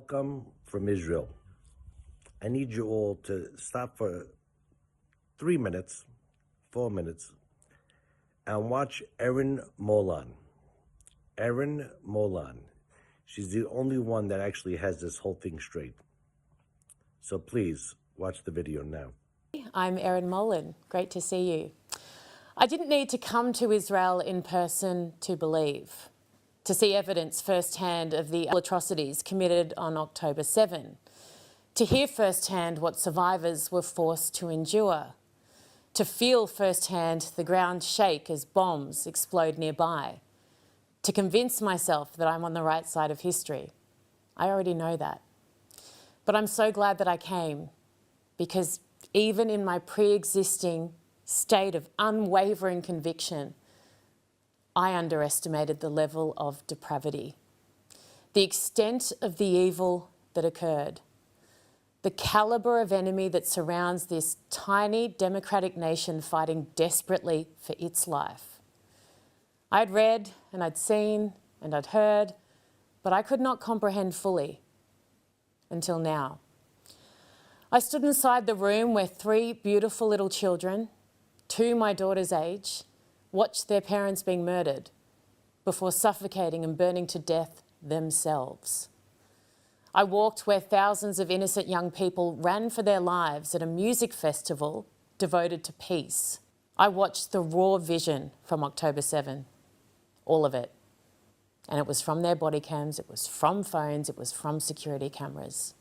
welcome from Israel. I need you all to stop for 3 minutes, 4 minutes, and watch Erin Molan. Erin Molan. She's the only one that actually has this whole thing straight. So please, watch the video now. I'm Erin Molan. Great to see you. I didn't need to come to Israel in person to believe, to see evidence firsthand of the atrocities committed on October 7, to hear firsthand what survivors were forced to endure, to feel firsthand the ground shake as bombs explode nearby, to convince myself that I'm on the right side of history. I already know that. But I'm so glad that I came, because even in my pre-existing state of unwavering conviction, I underestimated the level of depravity, the extent of the evil that occurred, the calibre of enemy that surrounds this tiny democratic nation fighting desperately for its life. I'd read and I'd seen and I'd heard, but I could not comprehend fully until now. I stood inside the room where 3 beautiful little children, 2 my daughter's age, watched their parents being murdered before suffocating and burning to death themselves. I walked where thousands of innocent young people ran for their lives at a music festival devoted to peace. I watched the raw vision from October 7, all of it. And it was from their body cams, it was from phones, it was from security cameras.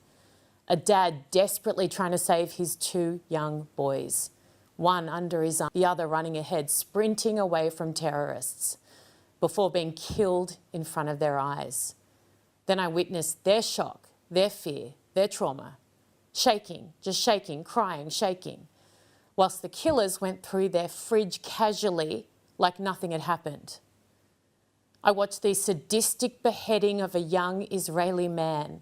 A dad desperately trying to save his 2 young boys, one under his arm, the other running ahead, sprinting away from terrorists before being killed in front of their eyes. Then I witnessed their shock, their fear, their trauma, shaking, just shaking, crying, shaking, whilst the killers went through their fridge casually like nothing had happened. I watched the sadistic beheading of a young Israeli man,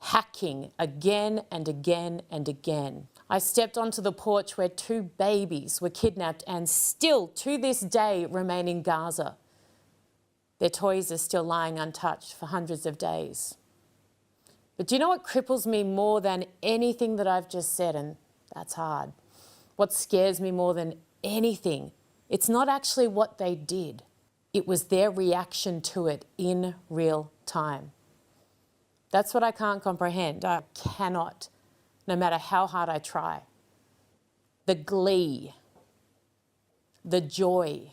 hacking again and again and again. I stepped onto the porch where 2 babies were kidnapped and still to this day remain in Gaza. Their toys are still lying untouched for hundreds of days. But do you know what cripples me more than anything that I've just said? And that's hard. What scares me more than anything, it's not actually what they did. It was their reaction to it in real time. That's what I can't comprehend. I cannot, no matter how hard I try. The glee, the joy,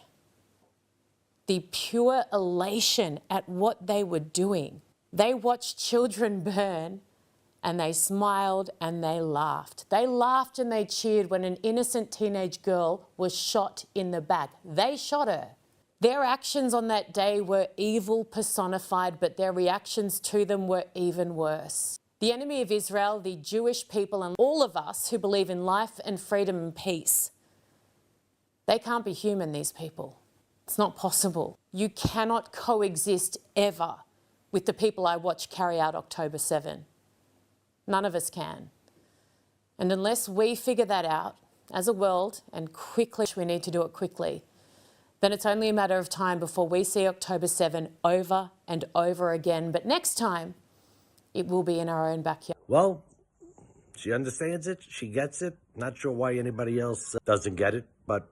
the pure elation at what they were doing. They watched children burn and they smiled and they laughed. They laughed and they cheered when an innocent teenage girl was shot in the back. They shot her. Their actions on that day were evil personified, but their reactions to them were even worse. The enemy of Israel, the Jewish people, and all of us who believe in life and freedom and peace, they can't be human, these people. It's not possible. You cannot coexist ever with the people I watch carry out October 7. None of us can. And unless we figure that out as a world, and quickly, we need to do it quickly, then it's only a matter of time before we see October 7 over and over again. But next time, it will be in our own backyard. Well, she understands it. She gets it. Not sure why anybody else doesn't get it, but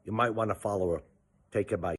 you might want to follow her. Take care. Bye.